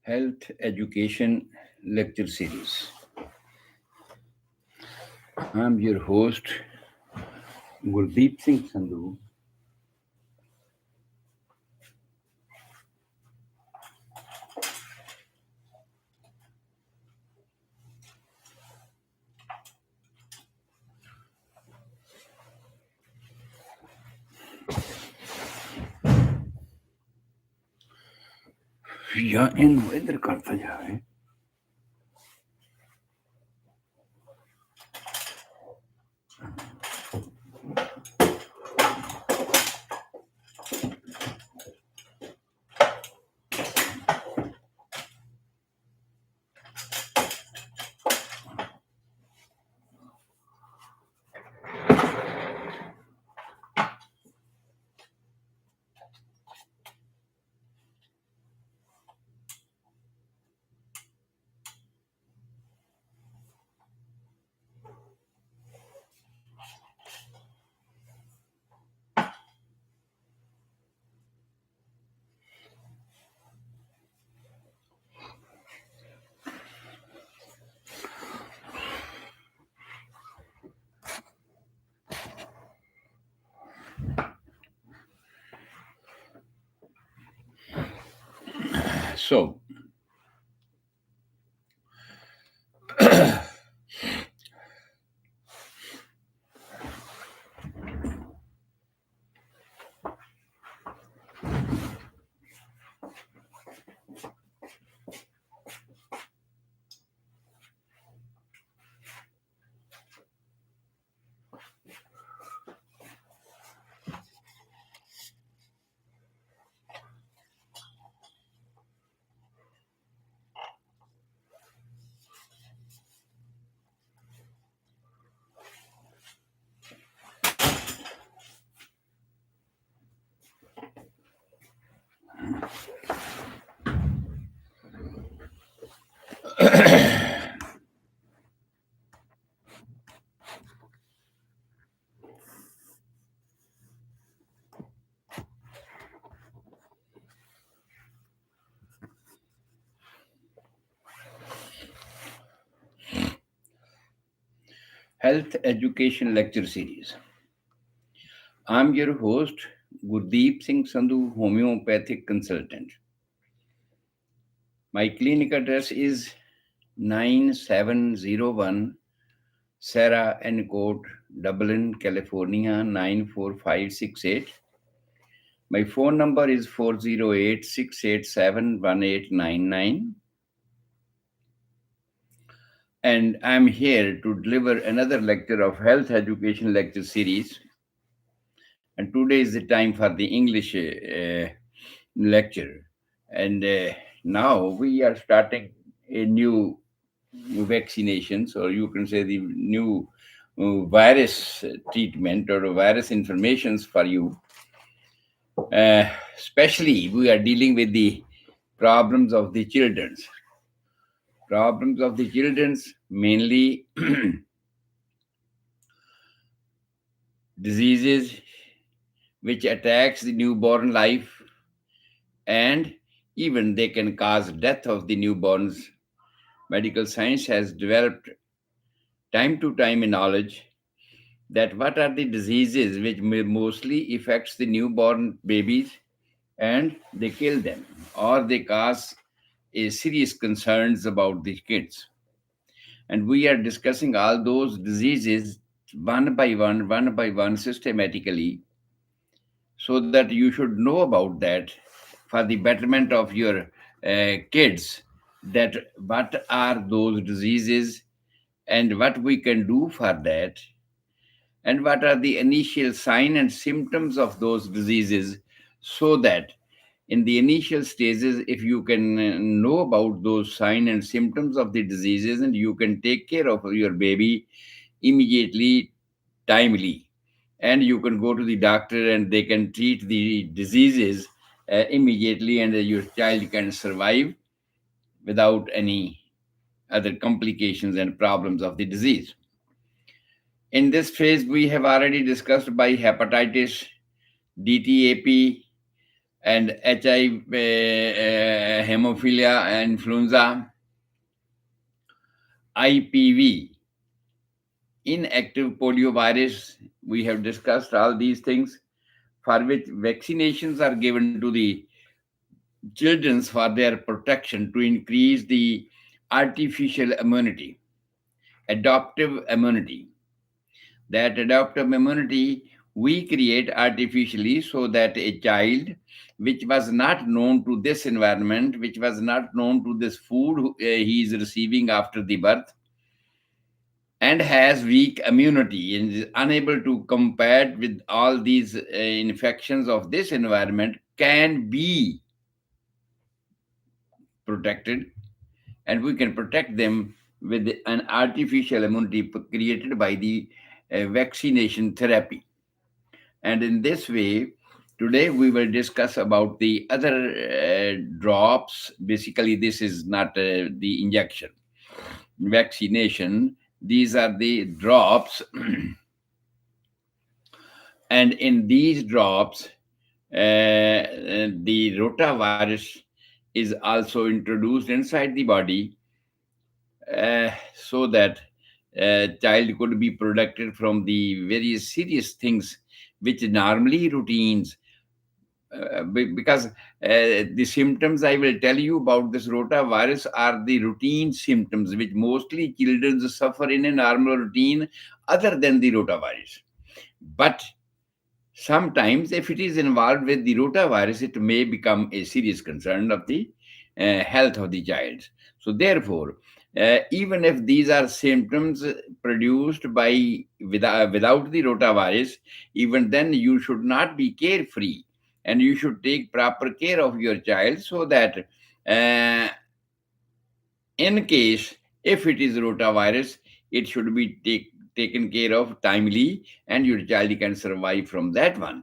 Health Education Lecture Series. I'm your host, Gurdeep Singh Sandhu. या इनको इधर करता जाए. So, Health Education Lecture Series. I'm your host, Gurdeep Singh Sandhu, homeopathic consultant. My clinic address is 9701 Sarah N. Court, Dublin, California 94568. My phone number is 408-687-1899. And I'm here to deliver another lecture of Health Education Lecture Series. And today is the time for the English lecture. And now we are starting a new vaccinations, or you can say the new virus treatment or virus informations for you. Especially, we are dealing with the problems of the children's. Problems of the children's, mainly diseases which attacks the newborn life, and even they can cause death of the newborns. Medical science has developed time to time a knowledge that what are the diseases which mostly affects the newborn babies, and they kill them or they cause a serious concerns about the kids. And we are discussing all those diseases one by one systematically, so that you should know about that for the betterment of your kids, that what are those diseases and what we can do for that, and what are the initial sign and symptoms of those diseases, so that in the initial stages, if you can know about those sign and symptoms of the diseases, and you can take care of your baby immediately, timely, and you can go to the doctor and they can treat the diseases immediately, and your child can survive without any other complications and problems of the disease. In this phase, we have already discussed by hepatitis, DTAP, and HIV, hemophilia, influenza, IPV, inactive poliovirus. We have discussed all these things, for which vaccinations are given to the children for their protection, to increase the artificial immunity, adaptive immunity. That adaptive immunity we create artificially, so that a child which was not known to this environment, which was not known to this food he is receiving after the birth, and has weak immunity and is unable to combat with all these infections of this environment, can be protected, and we can protect them with an artificial immunity created by the vaccination therapy. And in this way, today we will discuss about the other drops. Basically, this is not the injection vaccination, these are the drops. And in these drops, the rotavirus is also introduced inside the body, so that child could be protected from the very serious things which normally routines, because the symptoms I will tell you about this rotavirus are the routine symptoms which mostly children suffer in a normal routine other than the rotavirus. But sometimes, if it is involved with the rotavirus, it may become a serious concern of the health of the child. So, therefore, even if these are symptoms produced by without the rotavirus, even then you should not be carefree, and you should take proper care of your child, so that uh, in case if it is rotavirus, it should be taken care of timely, and your child can survive from that one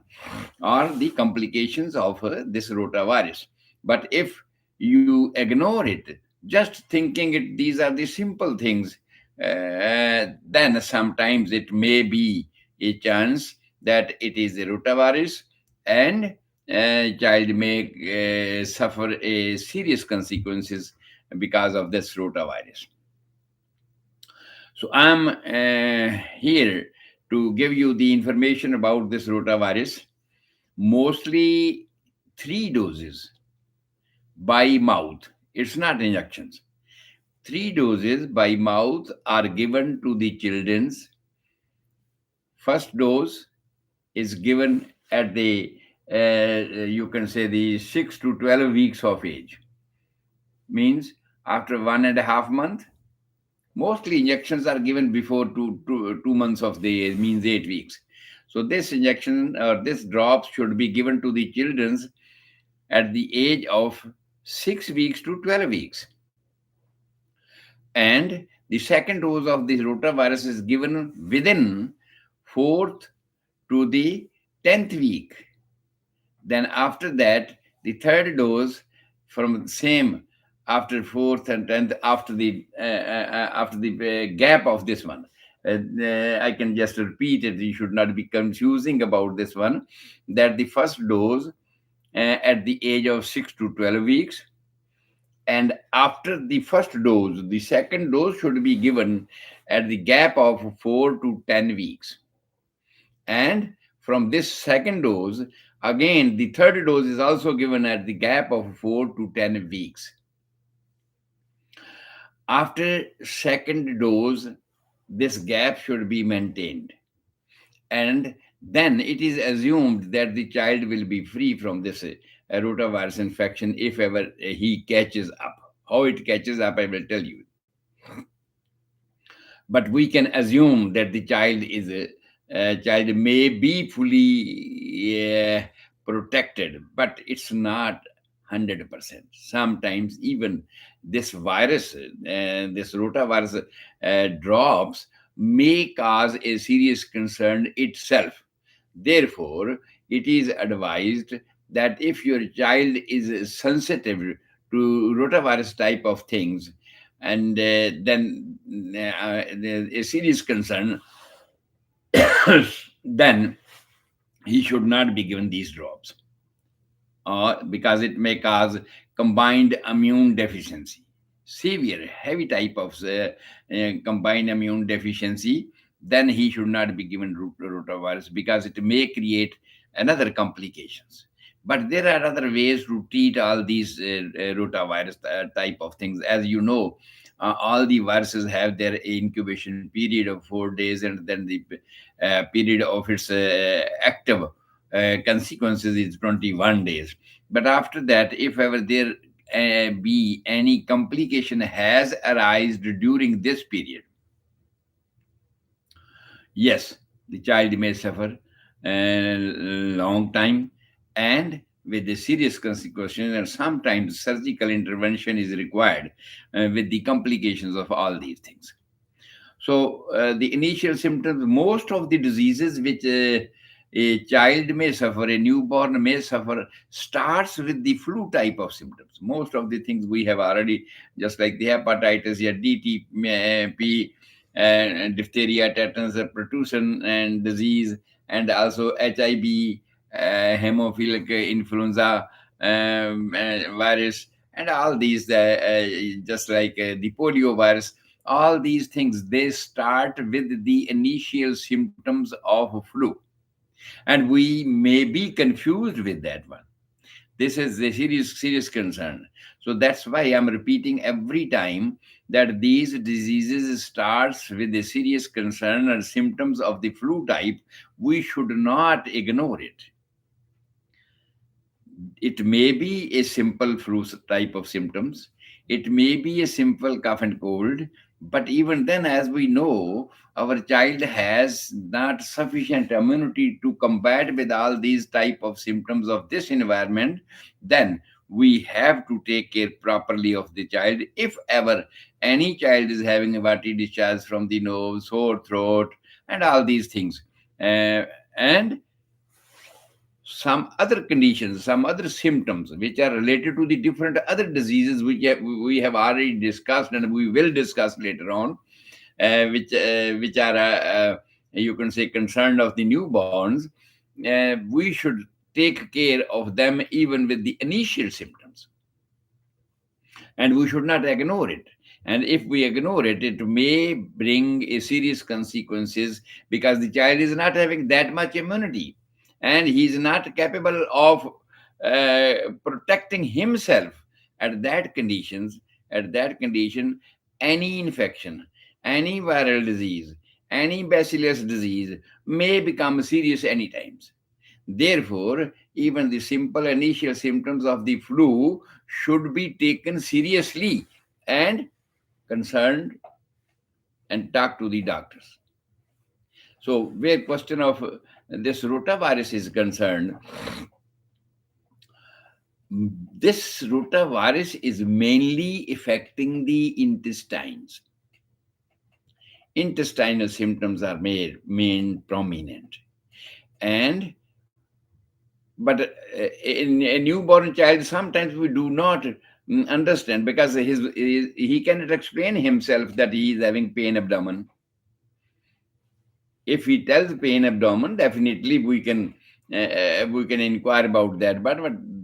or the complications of this rotavirus. But if you ignore it, just thinking it these are the simple things, then sometimes it may be a chance that it is a rotavirus, and child may suffer a serious consequences because of this rotavirus. So I'm here to give you the information about this rotavirus. Mostly 3 doses by mouth. It's not injections. 3 doses by mouth are given to the children's. First dose is given at the you can say the 6 to 12 weeks of age. Means after 1.5 month, mostly injections are given before 2 months of the age, means 8 weeks. So this injection or this drops should be given to the children at the age of 6 weeks to 12 weeks. And the second dose of the rotavirus is given within fourth to the 10th week. Then after that, the third dose from the same after fourth and 10th, after the gap of this one. I can just repeat it. You should not be confusing about this one. That the first dose at the age of 6 to 12 weeks, and after the first dose, the second dose should be given at the gap of 4 to 10 weeks. And from this second dose, again, the third dose is also given at the gap of 4 to 10 weeks. After second dose, this gap should be maintained. And then it is assumed that the child will be free from this rotavirus infection if ever he catches up. How it catches up, I will tell you. But we can assume that the child is a child may be fully protected, but it's not 100%. Sometimes even this virus, this rotavirus drops may cause a serious concern itself. Therefore, it is advised that if your child is sensitive to rotavirus type of things, and then a serious concern, then he should not be given these drops, because it may cause combined immune deficiency, severe, heavy type of combined immune deficiency. Then he should not be given rotavirus because it may create another complications. But there are other ways to treat all these rotavirus type of things. As you know, all the viruses have their incubation period of 4 days, and then the period of its active consequences is 21 days. But after that, if ever there be any complication has arisen during this period, yes, the child may suffer a long time and with the serious consequences, and sometimes surgical intervention is required with the complications of all these things. So, the initial symptoms, most of the diseases which a child may suffer, a newborn may suffer, starts with the flu type of symptoms. Most of the things we have already, just like the hepatitis, yeah, DTP, diphtheria, tetanus, pertussis, and disease, and also HIV, hemophilic influenza virus, and all these, just like the polio virus. All these things, they start with the initial symptoms of flu, and we may be confused with that one. This is a serious concern. So that's why I'm repeating every time that these diseases starts with a serious concern and symptoms of the flu type. We should not ignore it. It may be a simple flu type of symptoms. It may be a simple cough and cold. But even then, as we know, our child has not sufficient immunity to combat with all these type of symptoms of this environment. Then we have to take care properly of the child. If ever any child is having a watery discharge from the nose, sore throat, and all these things, and some other conditions, some other symptoms which are related to the different other diseases which we have already discussed and we will discuss later on, which are you can say concerned of the newborns. We should take care of them even with the initial symptoms, and we should not ignore it. And if we ignore it, it may bring a serious consequences, because the child is not having that much immunity and he is not capable of protecting himself. At that conditions, at that condition, any infection, any viral disease, any bacillus disease may become serious any times. Therefore, even the simple initial symptoms of the flu should be taken seriously and concerned and talk to the doctors. So, where question of this rotavirus is concerned, this rotavirus is mainly affecting the intestines. Intestinal symptoms are main prominent, and but in a newborn child, sometimes we do not understand because he cannot explain himself that he is having pain abdomen. If he tells pain abdomen, definitely we can inquire about that. But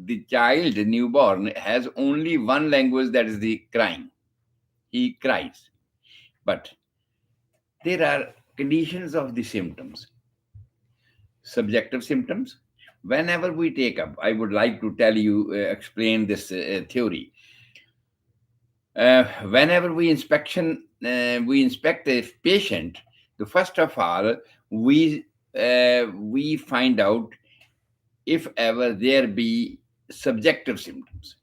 the child newborn has only one language, that is the crying. He cries. But there are conditions of the symptoms, subjective symptoms. Whenever we take up, I would like to tell you, explain this theory. Whenever we inspect a patient, the first of all, we find out if ever there be subjective symptoms.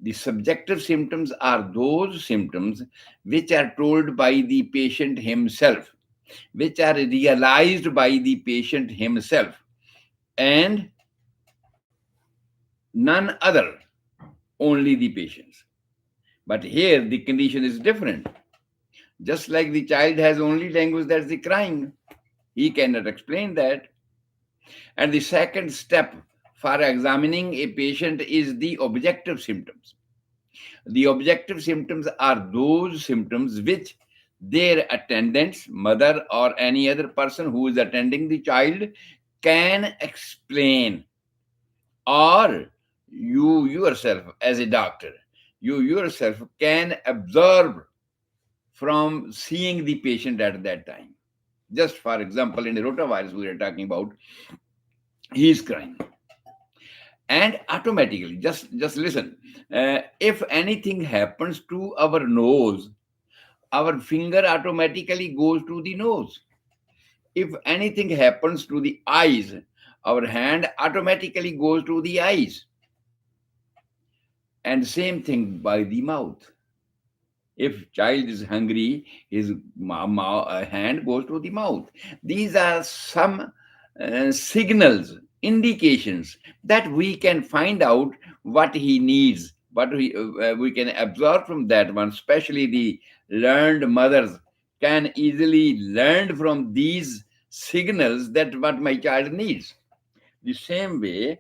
The subjective symptoms are those symptoms which are told by the patient himself, which are realized by the patient himself, and none other, only the patients. But here the condition is different. Just like the child has only language, that's the crying, he cannot explain that. And the second step for examining a patient is the objective symptoms. The objective symptoms are those symptoms which their attendants, mother or any other person who is attending the child, can explain, or you yourself as a doctor, you yourself can observe from seeing the patient at that time. Just for example, in the rotavirus we are talking about, he is crying, and automatically, just listen, if anything happens to our nose, our finger automatically goes to the nose. If anything happens to the eyes, our hand automatically goes to the eyes. And same thing by the mouth. If child is hungry, his hand goes to the mouth. These are some signals, indications that we can find out what he needs, what we can absorb from that one. Especially the learned mothers can easily learn from these signals that what my child needs. The same way,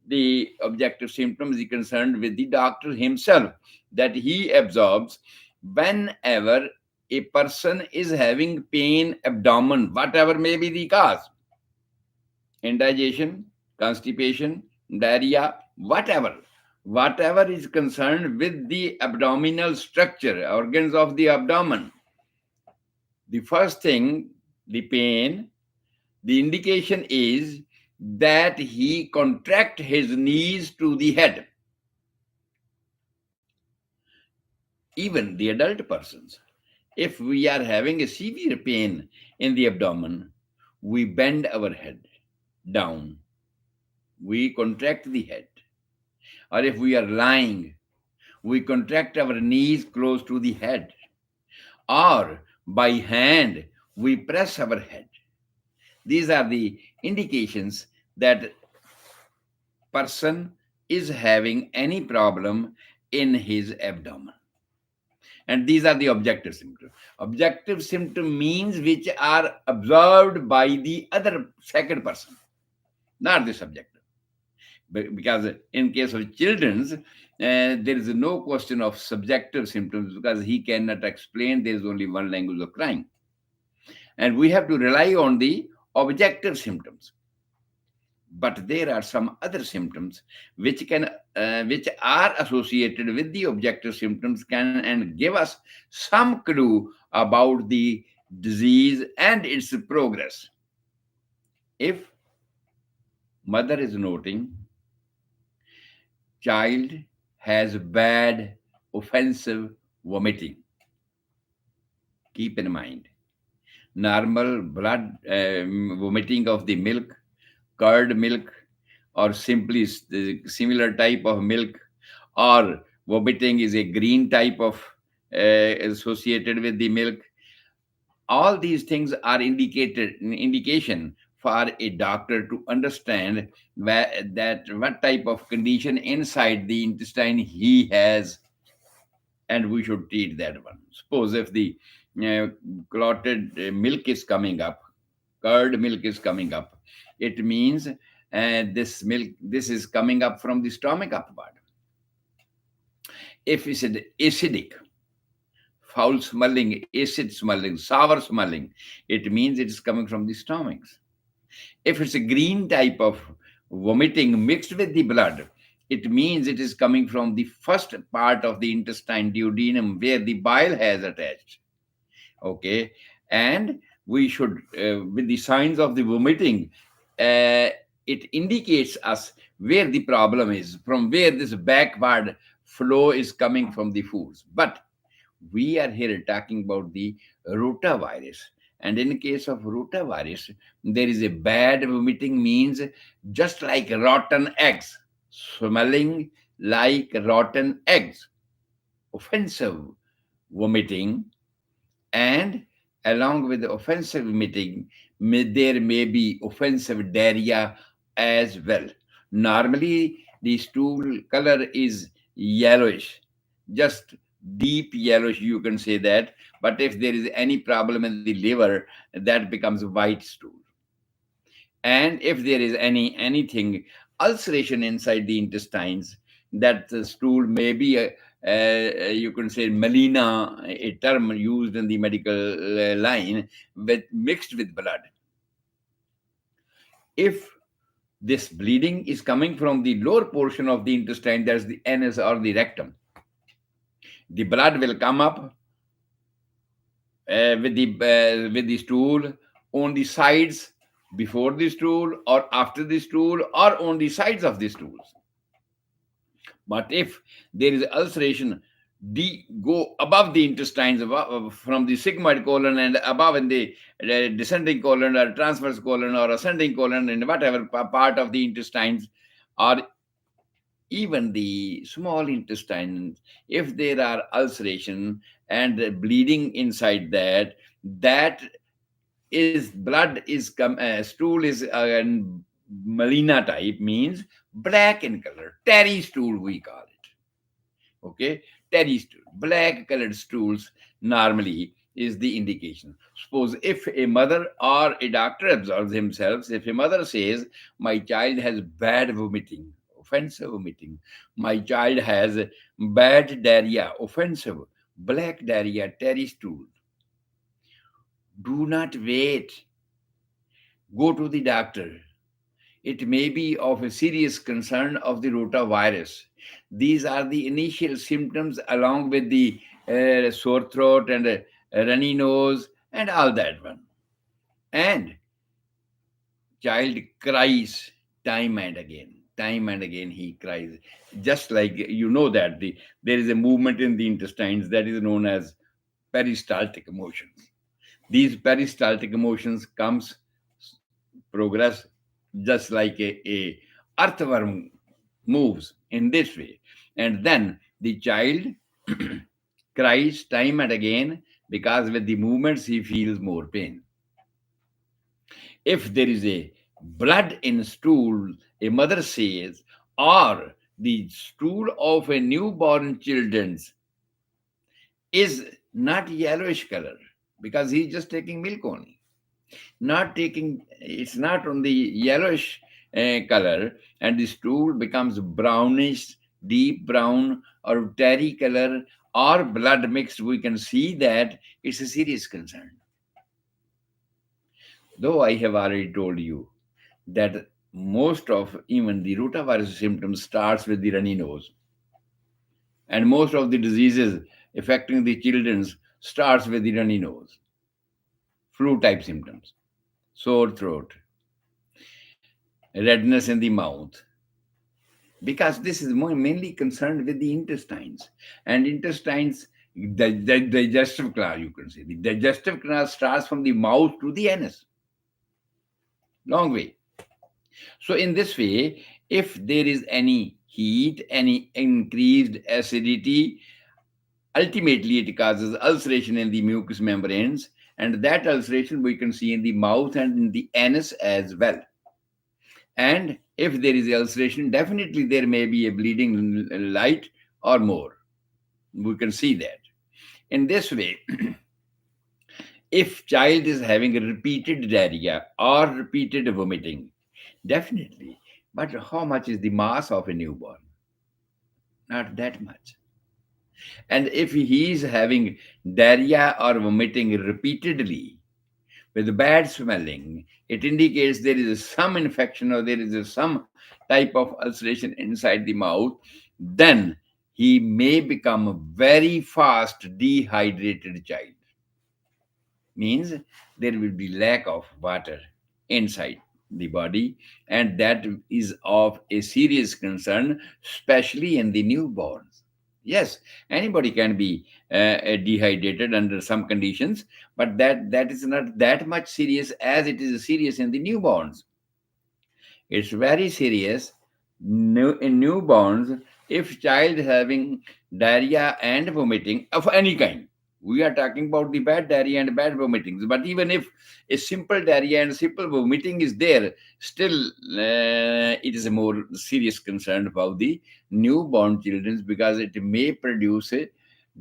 the objective symptoms is concerned with the doctor himself, that he absorbs whenever a person is having pain abdomen, whatever may be the cause, indigestion, constipation, diarrhea, whatever is concerned with the abdominal structure, organs of the abdomen. The first thing, the pain, the indication is that he contract his knees to the head. Even the adult persons, if we are having a severe pain in the abdomen, we bend our head down, we contract the head. Or if we are lying, we contract our knees close to the head. Or by hand, we press our head. These are the indications that person is having any problem in his abdomen. And these are the objective symptoms. Objective symptom means which are observed by the other second person, not the subjective. Because in case of children's, there is no question of subjective symptoms because he cannot explain. There is only one language of crying, and we have to rely on the objective symptoms. But there are some other symptoms which are associated with the objective symptoms can and give us some clue about the disease and its progress. If mother is noting child has bad offensive vomiting, keep in mind normal blood vomiting of the milk, curd milk, or simply similar type of milk, or vomiting is a green type of associated with the milk. All these things are indicated indication for a doctor to understand that what type of condition inside the intestine he has, and we should treat that one. Suppose if the uh, clotted milk is coming up, curd milk is coming up, it means this is coming up from the stomach upward. If it's acidic, foul smelling, acid smelling, sour smelling, it means it is coming from the stomachs. If it's a green type of vomiting mixed with the blood, it means it is coming from the first part of the intestine, duodenum, where the bile has attached. Okay, and we should, with the signs of the vomiting, uh, it indicates us where the problem is, from where this backward flow is coming from the foods. But we are here talking about the rotavirus. And in case of rotavirus, there is a bad vomiting, means just like rotten eggs, smelling like rotten eggs, offensive vomiting, and along with the offensive vomiting, there may be offensive diarrhea as well. Normally, the stool color is yellowish, just deep yellowish, you can say that. But if there is any problem in the liver, that becomes white stool. And if there is anything ulceration inside the intestines, that the stool may be you can say melina, a term used in the medical line, with mixed with blood. If this bleeding is coming from the lower portion of the intestine, that's the anus or the rectum, the blood will come up with the stool on the sides, before the stool or after the stool, or on the sides of the stools. But if there is ulceration, go above the intestines, from the sigmoid colon and above in the descending colon or transverse colon or ascending colon, in whatever part of the intestines, or even the small intestine, if there are ulceration and bleeding inside that, that is blood is stool is melina type, means black in color, terry stool we call it. Okay, terry stool, black colored stools normally is the indication. Suppose if a mother or a doctor observes himself, if a mother says, my child has bad vomiting, offensive vomiting, my child has bad diarrhea, offensive, black diarrhea, terry stool, do not wait, go to the doctor. It may be of a serious concern of the rotavirus. These are the initial symptoms, along with the sore throat and runny nose and all that one. And child cries time and again he cries. Just like you know that there is a movement in the intestines that is known as peristaltic emotions. These peristaltic emotions comes, progress, just like a earthworm moves in this way. And then the child cries time and again, because with the movements he feels more pain. If there is a blood in stool, a mother says, or the stool of a newborn children's is not yellowish color, because he's just taking milk only, not taking, it's not on the yellowish color, and the stool becomes brownish, deep brown, or terry color, or blood mixed, we can see that it's a serious concern. Though I have already told you that most of even the rotavirus symptoms starts with the runny nose, and most of the diseases affecting the children starts with the runny nose, flu type symptoms, sore throat, redness in the mouth, because this is more mainly concerned with the intestines. And intestines, the digestive canal, you can say the digestive canal starts from the mouth to the anus, long way. So in this way, If there is any heat, any increased acidity, ultimately it causes ulceration in the mucous membranes, and that ulceration we can see in the mouth and in the anus as well. And if there is ulceration, definitely there may be a bleeding light or more. We can see that. In this way, if child is having a repeated diarrhea or repeated vomiting, definitely. But how much is the mass of a newborn? Not that much. And if he is having diarrhea or vomiting repeatedly with bad smelling, it indicates there is some infection or there is some type of ulceration inside the mouth. Then he may become a very fast dehydrated child. Means there will be lack of water inside the body, and that is of a serious concern, especially in the newborns. Yes, anybody can be dehydrated under some conditions, but that is not that much serious as it is serious in the newborns. It's very serious in newborns if child having diarrhea and vomiting of any kind. We are talking about the bad diarrhea and bad vomitings. But even if a simple diarrhea and simple vomiting is there, still it is a more serious concern about the newborn children because it may produce a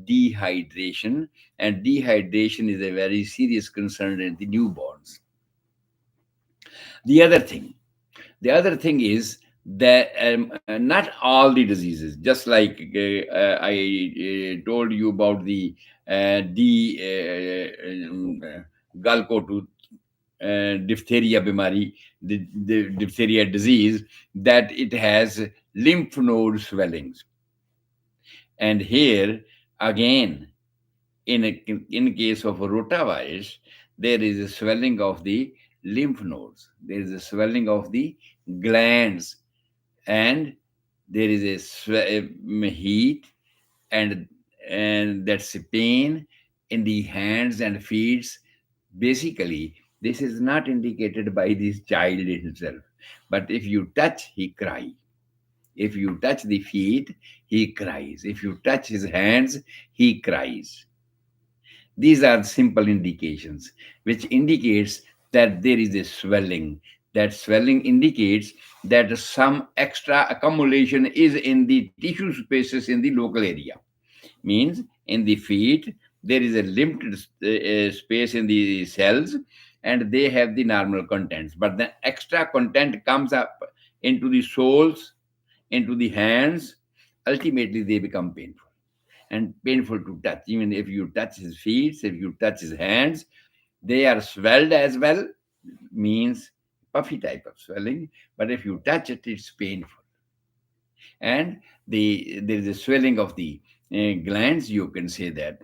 dehydration, and dehydration is a very serious concern in the newborns. The other thing the other thing is that not all the diseases, just like I told you about the galco diphtheria bimari, the diphtheria disease, that it has lymph node swellings. And here again, in case of rotavirus, there is a swelling of the lymph nodes, there is a swelling of the glands, and there is a heat, and that's a pain in the hands and feet. Basically, this is not indicated by this child himself, but if you touch, he cry. If you touch the feet, he cries. If you touch his hands, he cries. These are simple indications which indicates that there is a swelling. That swelling indicates that some extra accumulation is in the tissue spaces in the local area. Means in the feet there is a limited space in the cells, and they have the normal contents, but the extra content comes up into the soles, into the hands. Ultimately they become painful, and painful to touch. Even if you touch his feet, if you touch his hands, they are swelled as well, means puffy type of swelling. But if you touch it, it's painful. And there is a swelling of the glands, you can say that.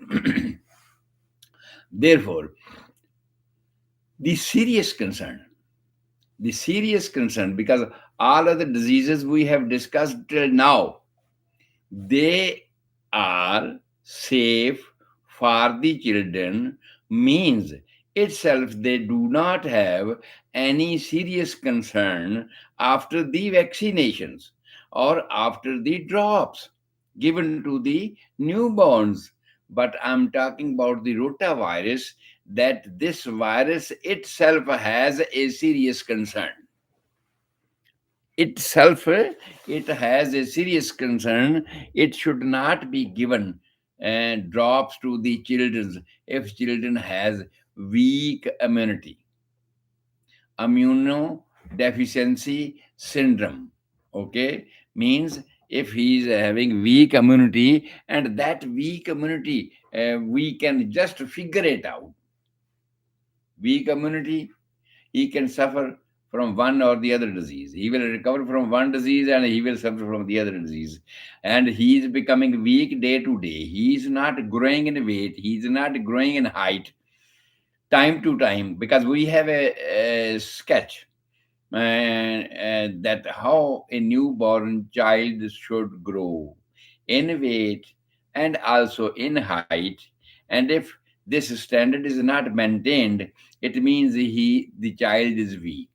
Therefore, the serious concern, because all other diseases we have discussed till now, they are safe for the children, means itself they do not have any serious concern after the vaccinations or after the drops given to the newborns. But I'm talking about the rotavirus, that this virus itself has a serious concern. Itself, it has a serious concern. It should not be given drops to the children if children has weak immunity, immunodeficiency syndrome. Okay, means if he is having weak immunity, and that weak immunity, we can just figure it out. Weak immunity, he can suffer from one or the other disease. He will recover from one disease and he will suffer from the other disease. And he is becoming weak day to day. He is not growing in weight. He is not growing in height time to time, because we have a sketch that how a newborn child should grow in weight and also in height. And if this standard is not maintained, it means the child is weak.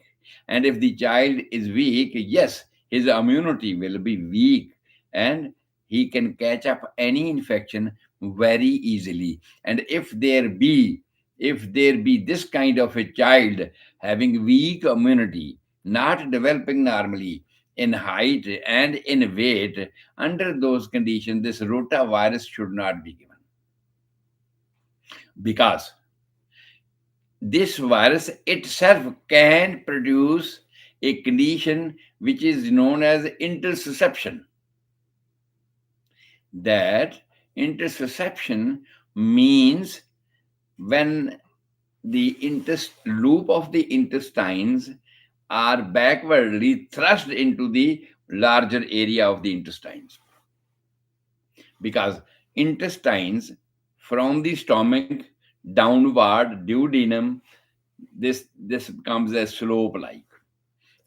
And if the child is weak, yes, his immunity will be weak, and he can catch up any infection very easily. And if there be this kind of a child having weak immunity, not developing normally in height and in weight, under those conditions this rotavirus should not be given, because this virus itself can produce a condition which is known as intersusception. That intersusception means when the loop of the intestines are backwardly thrust into the larger area of the intestines, because intestines from the stomach downward duodenum, this becomes a slope like.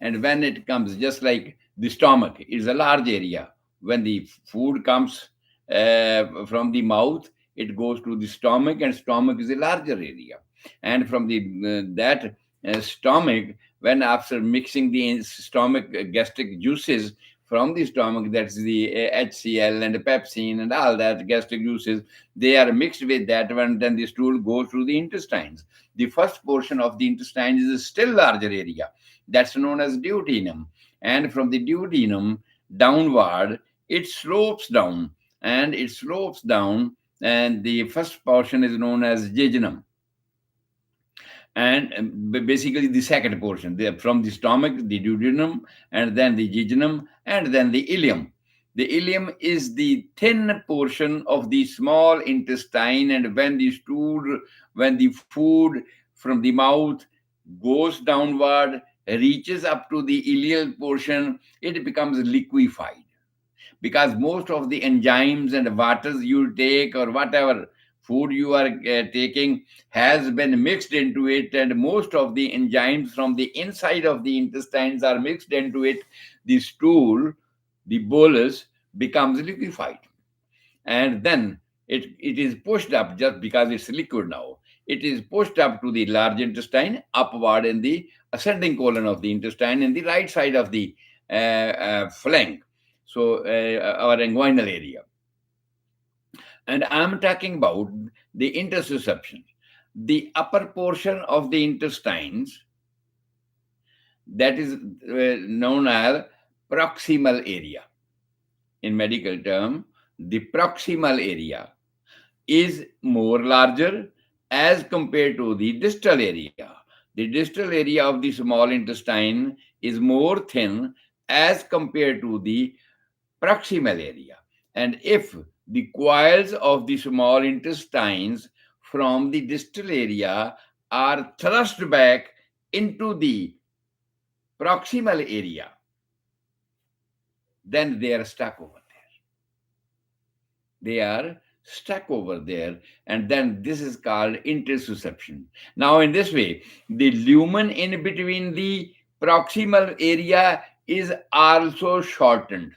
And when it comes, just like the stomach is a large area, when the food comes from the mouth, it goes to the stomach, and stomach is a larger area. And from the that stomach, when after mixing the stomach gastric juices from the stomach, that's the HCl and pepsin and all that gastric juices, they are mixed with that one, then the stool goes through the intestines. The first portion of the intestines is a still larger area, that's known as duodenum. And from the duodenum downward, it slopes down, and it slopes down, and the first portion is known as jejunum. And basically the second portion, from the stomach, the duodenum, and then the jejunum, and then the ileum. The ileum is the thin portion of the small intestine, and when the food from the mouth goes downward, reaches up to the ileal portion, it becomes liquefied, because most of the enzymes and waters you take, or whatever food you are taking, has been mixed into it, and most of the enzymes from the inside of the intestines are mixed into it. The stool, the bolus, becomes liquefied, and then it is pushed up, just because it's liquid now. It is pushed up to the large intestine, upward in the ascending colon of the intestine, in the right side of the flank, so our inguinal area. And I'm talking about the intersusception. The upper portion of the intestines, that is known as proximal area. In medical term, the proximal area is more larger as compared to the distal area. The distal area of the small intestine is more thin as compared to the proximal area. And if the coils of the small intestines from the distal area are thrust back into the proximal area, then they are stuck over there. They are stuck over there, and then this is called intersusception. Now, in this way, the lumen in between the proximal area is also shortened,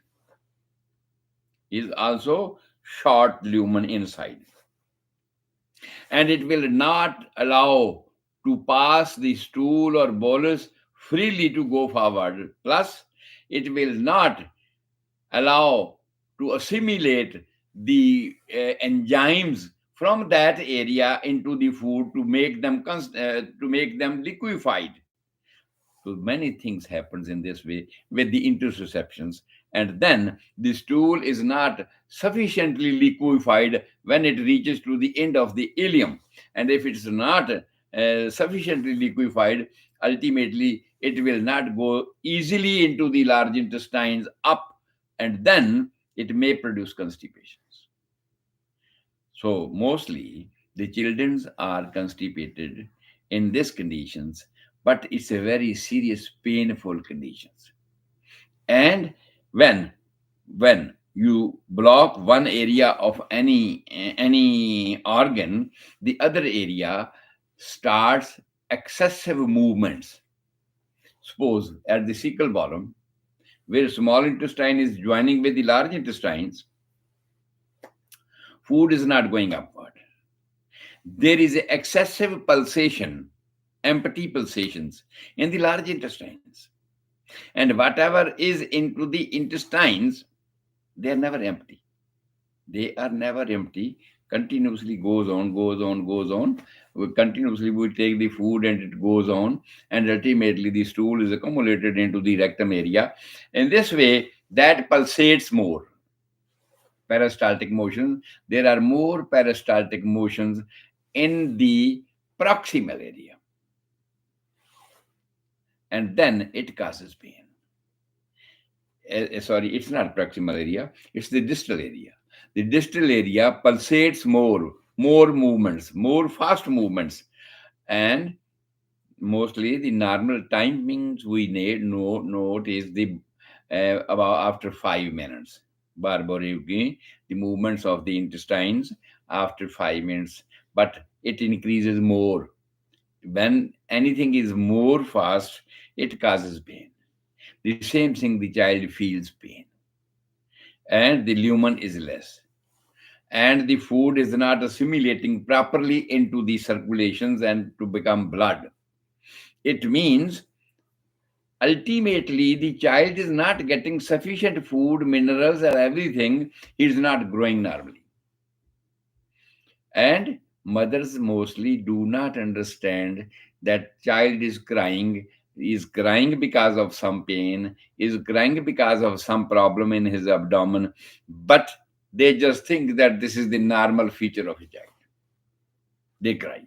is also short lumen inside, and it will not allow to pass the stool or bolus freely to go forward. Plus, it will not allow to assimilate the enzymes from that area into the food to make them liquefied. So many things happens in this way with the intersusceptions, and then the stool is not sufficiently liquefied when it reaches to the end of the ileum. And if it's not sufficiently liquefied, ultimately it will not go easily into the large intestines up, and then it may produce constipations. So mostly the children are constipated in these conditions, but it's a very serious, painful conditions. And when when you block one area of any organ, the other area starts excessive movements. Suppose at the cecal bottom, where small intestine is joining with the large intestines, food is not going upward. There is excessive pulsation, empty pulsations in the large intestines. And whatever is into the intestines, they are never empty. They are never empty. Continuously goes on, goes on, goes on. Continuously we take the food and it goes on, and ultimately the stool is accumulated into the rectum area. In this way, that pulsates more. Peristaltic motions. There are more peristaltic motions in the proximal area, and then it causes pain. Sorry, it's not proximal area, it's the distal area. The distal area pulsates more, more movements, more fast movements, and mostly the normal timings we need note is the about after 5 minutes. Barbarically, the movements of the intestines after 5 minutes, but it increases more. When anything is more fast, it causes pain. The same thing, the child feels pain, and the lumen is less, and the food is not assimilating properly into the circulations and to become blood. It means ultimately the child is not getting sufficient food, minerals, and everything. He is not growing normally. And mothers mostly do not understand that child is crying because of some pain, is crying because of some problem in his abdomen, but they just think that this is the normal feature of a child. They cry.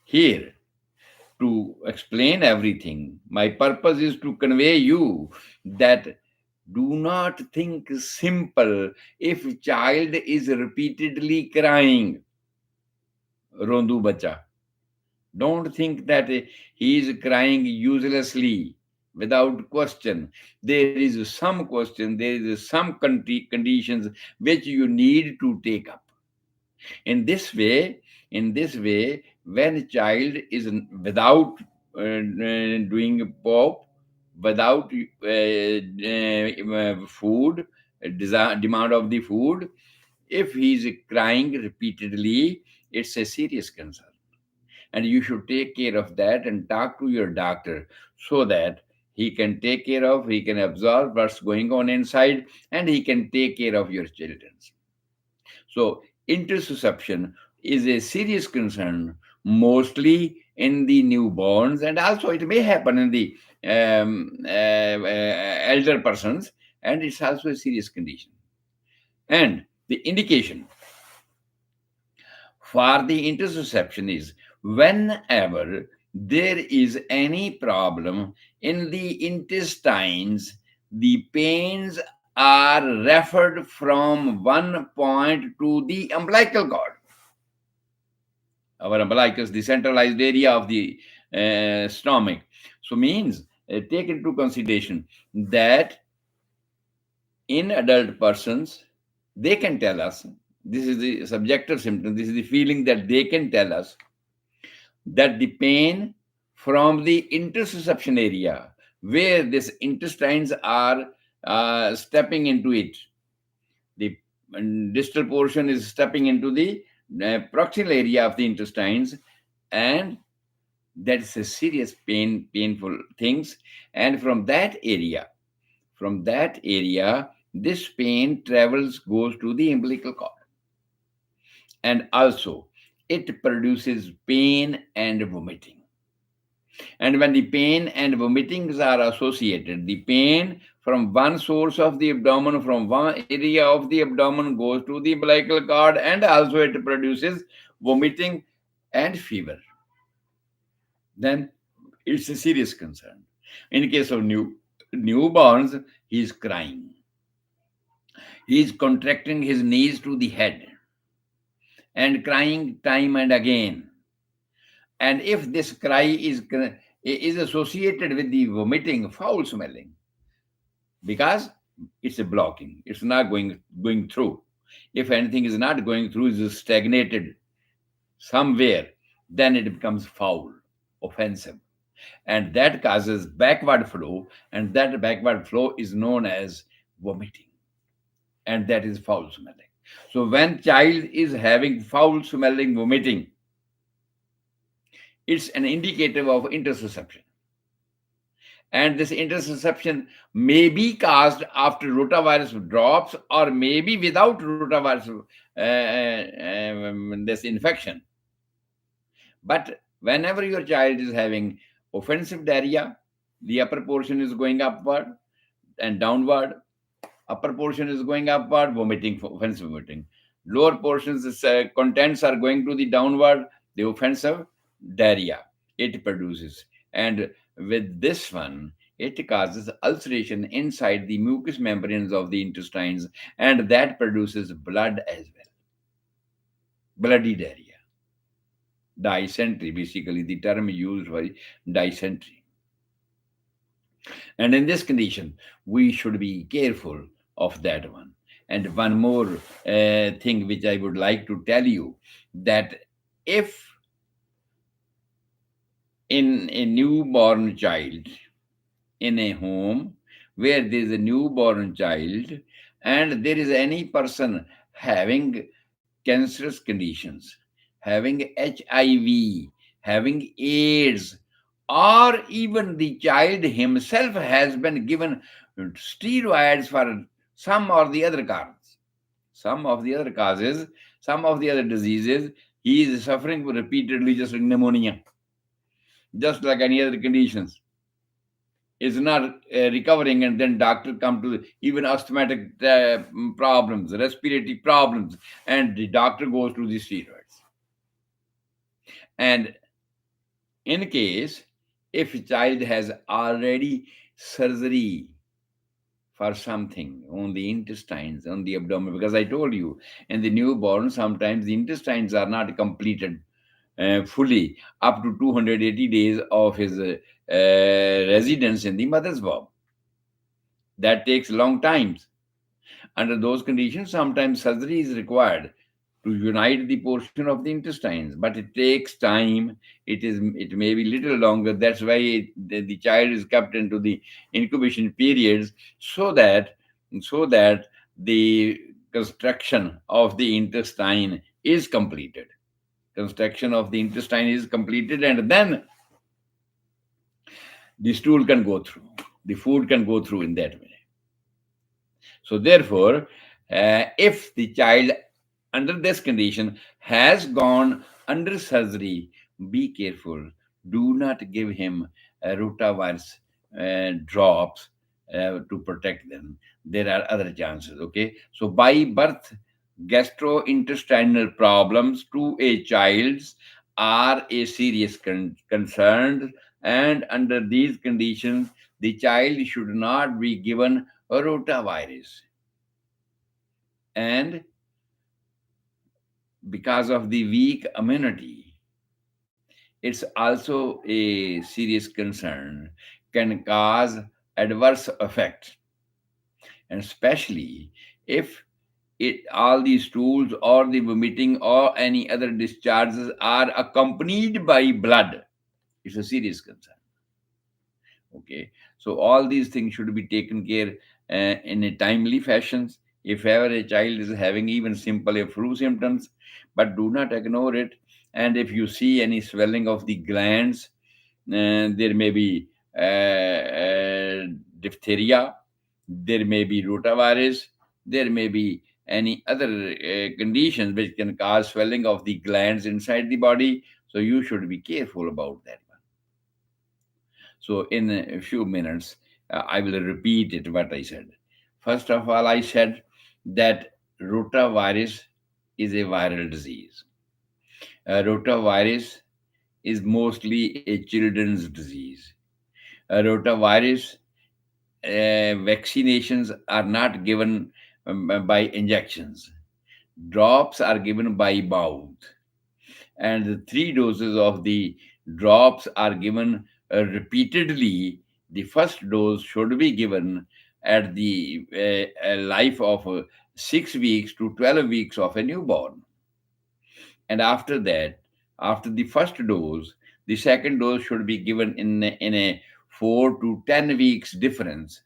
Here, to explain everything, my purpose is to convey you that do not think simple. If child is repeatedly crying, rondu bacha, don't think that he is crying uselessly without question. There is some question, there is some conditions which you need to take up. In this way, when a child is without doing pop, without food, demand of the food, if he is crying repeatedly, it's a serious concern, and you should take care of that and talk to your doctor so that he can take care of, he can absorb what's going on inside, and he can take care of your children. So intussusception is a serious concern, mostly in the newborns, and also it may happen in the elder persons, and it's also a serious condition. And the indication for the intussusception is whenever there is any problem in the intestines, the pains are referred from one point to the umbilical cord. Our umbilicus, the centralized area of the stomach. So means take into consideration that in adult persons, they can tell us, this is the subjective symptom, this is the feeling that they can tell us that the pain from the intussusception area, where these intestines are stepping into it, the distal portion is stepping into the proximal area of the intestines, and that's a serious painful things. And from that area, this pain goes to the umbilical cord, and also it produces pain and vomiting. And when the pain and vomitings are associated, the pain from one source of the abdomen, from one area of the abdomen, goes to the umbilical cord, and also it produces vomiting and fever. Then it's a serious concern. In case of newborns, he is crying. He is contracting his knees to the head and crying time and again. And if this cry is associated with the vomiting, foul smelling, because it's a blocking, it's not going through. If anything is not going through, is stagnated somewhere, then it becomes foul, offensive, and that causes backward flow, and that backward flow is known as vomiting, and that is foul smelling. So when child is having foul smelling vomiting, it's an indicator of intussusception. And this interception may be caused after rotavirus drops or maybe without rotavirus this infection. But whenever your child is having offensive diarrhea, the upper portion is going upward and downward. Upper portion is going upward, vomiting, offensive vomiting. Lower portions, contents are going to the downward, the offensive diarrhea it produces. And with this one, it causes ulceration inside the mucous membranes of the intestines, and that produces blood as well. Bloody diarrhea. Dysentery, basically, the term used for dysentery. And in this condition, we should be careful of that one. And one more thing which I would like to tell you, that if in a newborn child, in a home where there is a newborn child and there is any person having cancerous conditions, having HIV, having AIDS, or even the child himself has been given steroids for some or the other causes, some of the other causes, some of the other diseases, he is suffering repeatedly, just like pneumonia, just like any other conditions, is not recovering, and then doctor come to even asthmatic problems, respiratory problems, and the doctor goes to the steroids. And in case if a child has already surgery for something on the intestines, on the abdomen, because I told you in the newborn sometimes the intestines are not completed fully up to 280 days of his residence in the mother's womb. That takes long times. Under those conditions, sometimes surgery is required to unite the portion of the intestines, but it takes time. It may be little longer. That's why the child is kept into the incubation periods, so that the construction of the intestine is completed. Construction of the intestine is completed, and then the stool can go through. The food can go through in that way. So therefore, if the child under this condition has gone under surgery, be careful. Do not give him rotavirus drops to protect them. There are other chances. Okay, so by birth, gastrointestinal problems to a child's are a serious concern, and under these conditions, the child should not be given rotavirus. And because of the weak immunity, it's also a serious concern, can cause adverse effect, and especially if all these stools or the vomiting or any other discharges are accompanied by blood. It's a serious concern. Okay, so all these things should be taken care in a timely fashion. If ever a child is having even simple flu symptoms, but do not ignore it. And if you see any swelling of the glands, there may be diphtheria, there may be rotavirus, there may be any other conditions which can cause swelling of the glands inside the body. So you should be careful about that. So, in a few minutes, I will repeat it what I said. First of all, I said that rotavirus is a viral disease. Rotavirus is mostly a children's disease. Rotavirus vaccinations are not given by injections. Drops are given by mouth, and the 3 doses of the drops are given repeatedly. The first dose should be given at the life of 6 weeks to 12 weeks of a newborn. And after that, after the first dose, the second dose should be given in a 4 to 10 weeks difference.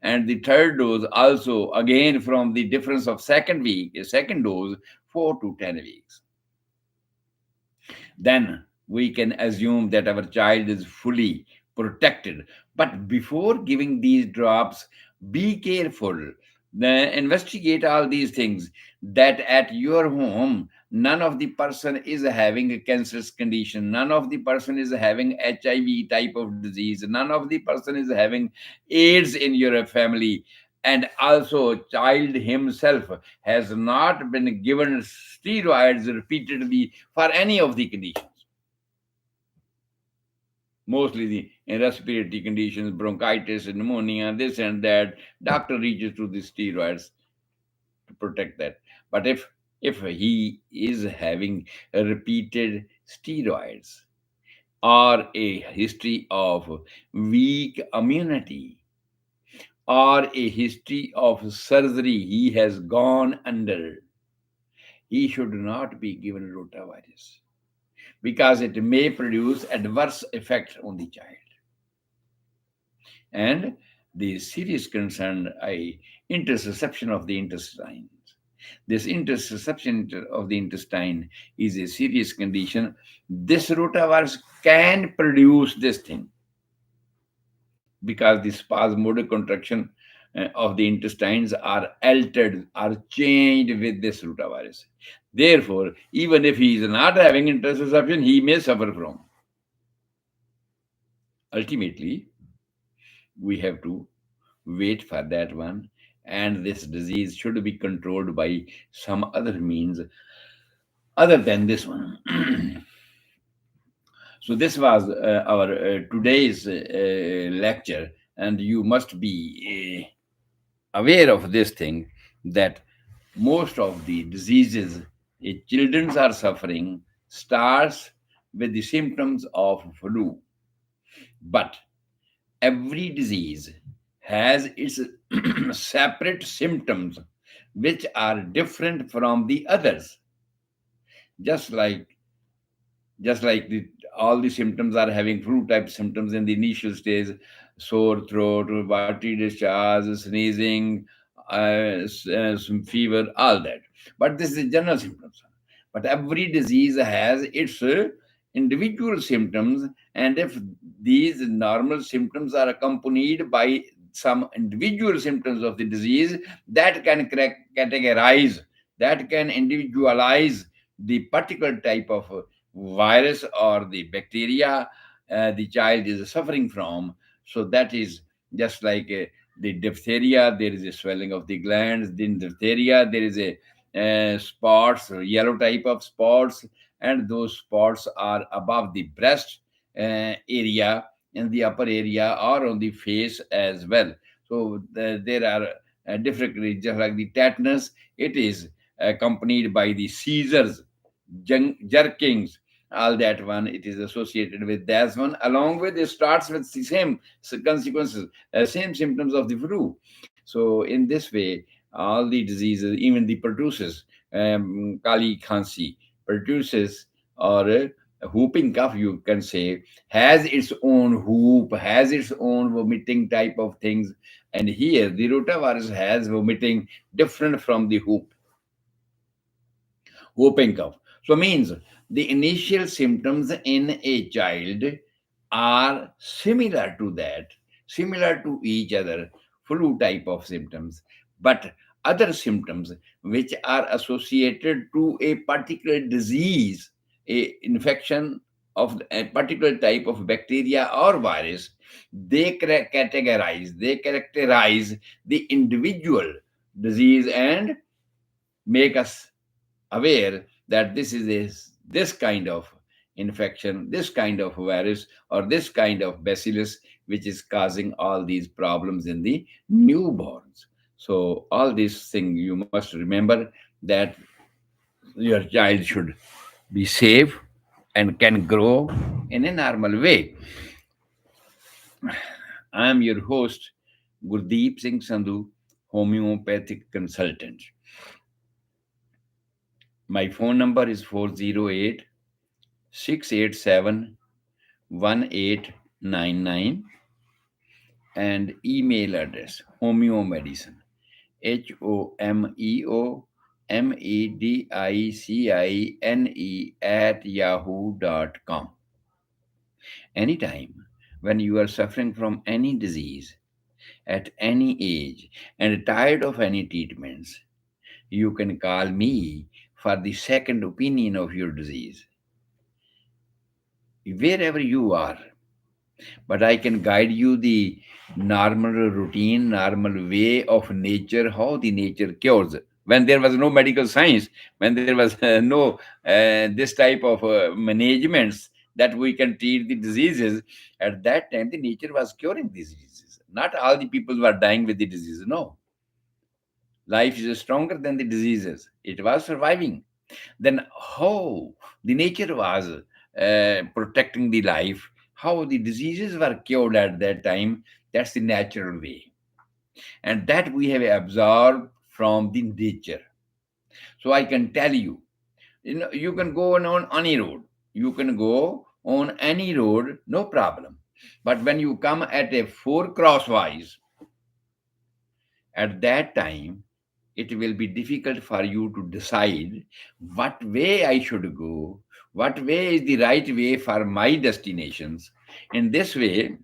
And the third dose also, again, from the difference of second dose, 4 to 10 weeks. Then we can assume that our child is fully protected. But before giving these drops, be careful. Investigate all these things, that at your home none of the person is having a cancerous condition, none of the person is having HIV type of disease, none of the person is having AIDS in your family, and also child himself has not been given steroids repeatedly for any of the conditions, mostly the in respiratory conditions, bronchitis, pneumonia, this and that. Doctor reaches to the steroids to protect that. But if he is having a repeated steroids or a history of weak immunity or a history of surgery he has gone under, he should not be given rotavirus because it may produce adverse effect on the child. And the serious concern, interception of the intestines. This interception of the intestine is a serious condition. This rotavirus can produce this thing because the spasmodic contraction of the intestines are altered, are changed with this rotavirus. Therefore, even if he is not having interception, he may suffer from. Ultimately, we have to wait for that one, and this disease should be controlled by some other means other than this one. So this was our today's lecture, and you must be aware of this thing, that most of the diseases children are suffering starts with the symptoms of flu, but every disease has its separate symptoms which are different from the others. Just like all the symptoms are having flu type symptoms in the initial stage: sore throat, watery discharge, sneezing, some fever, all that. But this is general symptoms. But every disease has its individual symptoms, and if these normal symptoms are accompanied by some individual symptoms of the disease, that can categorize, that can individualize the particular type of virus or the bacteria the child is suffering from. So that is just like the diphtheria, there is a swelling of the glands. In diphtheria, there is a spots, yellow type of spots, and those spots are above the breast area, in the upper area, or on the face as well. So there are different, just like the tetanus, it is accompanied by the seizures, jerkings, all that one, it is associated with that one. Along with it starts with the same consequences, same symptoms of the flu. So in this way, all the diseases, even the produces, kali khansi produces, or whooping cough, you can say, has its own whoop, has its own vomiting type of things. And here the rotavirus has vomiting different from the whooping cough. So means the initial symptoms in a child are similar to that, similar to each other, flu type of symptoms. But other symptoms which are associated to a particular disease, a infection of a particular type of bacteria or virus, they categorize, they characterize the individual disease and make us aware that this is this kind of infection, this kind of virus, or this kind of bacillus, which is causing all these problems in the newborns. So all these things you must remember, that your child should be safe and can grow in a normal way. I am your host, Gurdeep Singh Sandhu, homeopathic consultant. My phone number is 408 687 1899, and email address homeomedicine, HOMEOMEDICINE @yahoo.com. Anytime when you are suffering from any disease at any age and tired of any treatments, you can call me for the second opinion of your disease, wherever you are. But I can guide you the normal routine, normal way of nature, how the nature cures. When there was no medical science, when there was this type of managements that we can treat the diseases, at that time the nature was curing these diseases. Not all the people were dying with the diseases. No, life is stronger than the diseases. It was surviving. Then how the nature was protecting the life, how the diseases were cured at that time, that's the natural way. And that we have absorbed from the nature. So I can tell you, you can go on any road. You can go on any road, no problem. But when you come at a four crosswise, at that time, it will be difficult for you to decide what way I should go, what way is the right way for my destinations. In this way,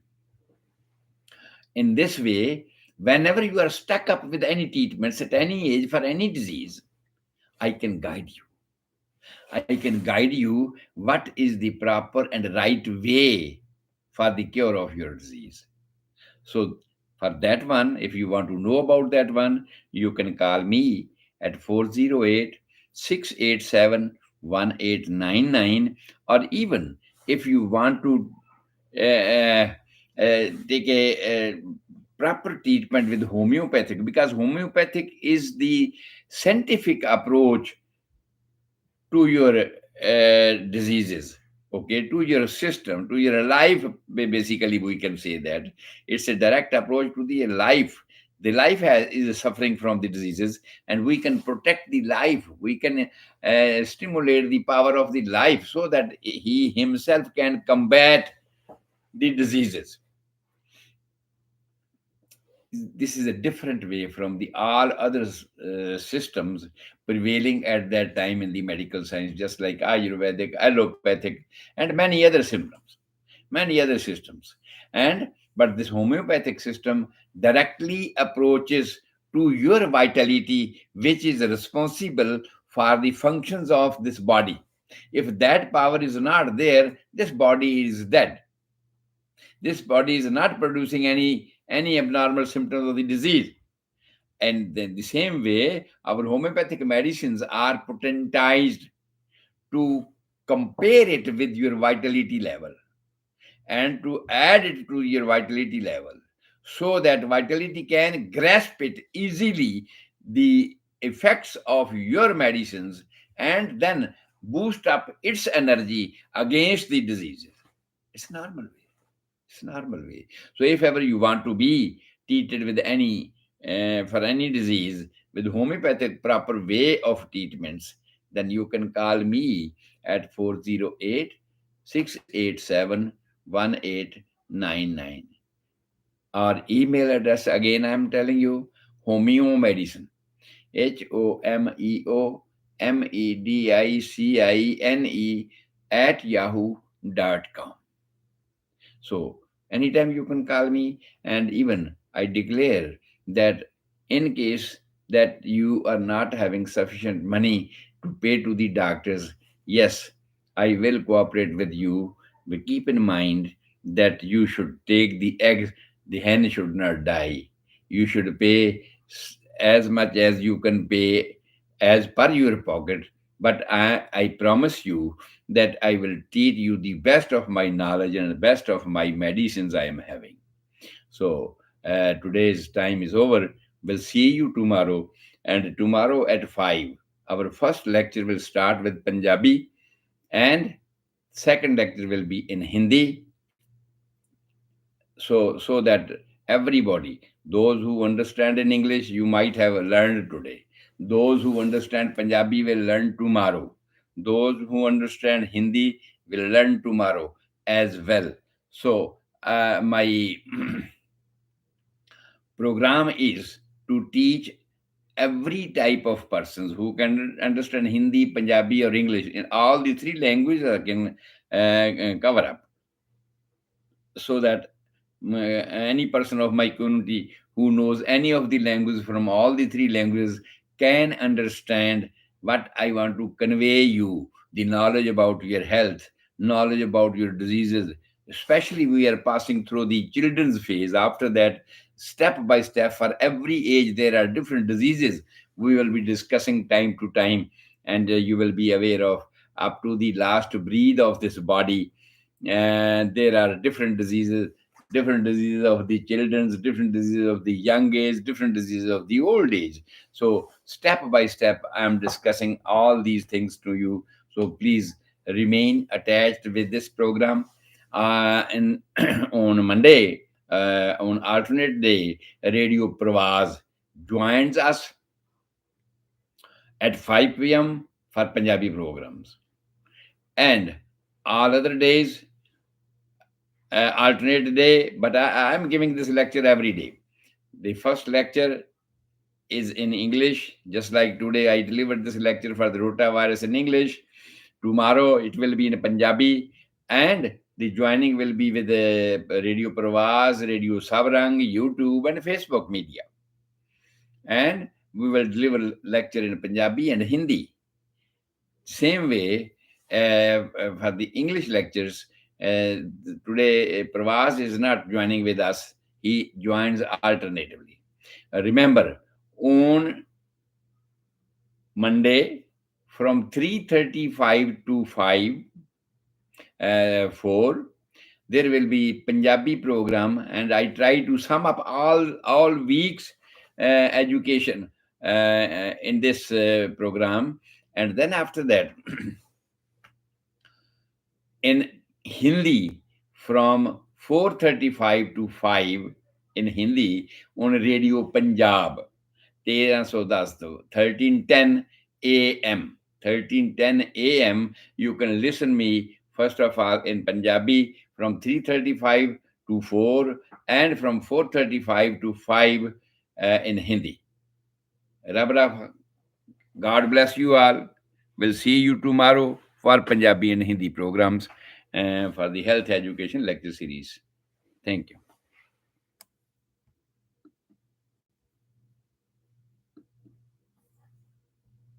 in this way, whenever you are stuck up with any treatments at any age for any disease, I can guide you. I can guide you what is the proper and right way for the cure of your disease. So, for that one, if you want to know about that one, you can call me at 408 687 1899. Or even if you want to take a proper treatment with homeopathic, because homeopathic is the scientific approach to your diseases, okay, to your system, to your life. Basically we can say that it's a direct approach to the life. The life is suffering from the diseases, and we can protect the life. We can stimulate the power of the life so that he himself can combat the diseases. This is a different way from the all other systems prevailing at that time in the medical science, just like ayurvedic, allopathic, and many other symptoms, many other systems. And but this homeopathic system directly approaches to your vitality, which is responsible for the functions of this body. If that power is not there, this body is dead. This body is not producing any abnormal symptoms of the disease. And then the same way, our homeopathic medicines are potentized to compare it with your vitality level and to add it to your vitality level, so that vitality can grasp it easily, the effects of your medicines, and then boost up its energy against the diseases. It's normal way. It's normal way. So if ever you want to be treated with any for any disease with homeopathic proper way of treatments, then you can call me at 408 687 1899. Our email address again I am telling you, homeo medicine, HOMEOMEDICINE @yahoo.com. So anytime you can call me, and even I declare that in case that you are not having sufficient money to pay to the doctors, yes, I will cooperate with you. But keep in mind that you should take the eggs, the hen should not die. You should pay as much as you can pay as per your pocket. But I promise you that I will teach you the best of my knowledge and the best of my medicines I am having. So today's time is over. We'll see you tomorrow. And tomorrow at 5, our first lecture will start with Punjabi, and second lecture will be in Hindi. So that everybody, those who understand in English, you might have learned today. Those who understand Punjabi will learn tomorrow. Those who understand Hindi will learn tomorrow as well. So my program is to teach every type of persons who can understand Hindi, Punjabi, or English. In all the three languages I can cover up. so that any person of my community who knows any of the languages from all the three languages can understand what I want to convey you, the knowledge about your health, knowledge about your diseases. Especially, we are passing through the children's phase. After that, step by step, for every age, there are different diseases we will be discussing time to time, and you will be aware of up to the last breath of this body. And there are different diseases of the children's, different diseases of the young age, different diseases of the old age. So step by step I am discussing all these things to you. So please remain attached with this program. And on Monday, on alternate day, Radio Pravaz joins us at 5 p.m. for Punjabi programs, and all other days, alternate day, but I'm giving this lecture every day. The first lecture is in English, just like today I delivered this lecture for the rotavirus in English. Tomorrow it will be in Punjabi, and the joining will be with the Radio Pravas, Radio Sabrang, YouTube, and Facebook media. And we will deliver lecture in Punjabi and Hindi. Same way, for the English lectures, today Pravas is not joining with us. He joins alternatively. Remember, on Monday from 3:35 to 4, there will be Punjabi program, and I try to sum up all weeks education in this program. And then after that, in Hindi from 4:35 to 5 in Hindi on Radio Punjab, 1310 AM. 1310 AM, you can listen me first of all in Punjabi from 3:35 to 4, and from 4:35 to 5 in Hindi. Rabra, God bless you all. We'll see you tomorrow for Punjabi and Hindi programs for the health education lecture series. Thank you.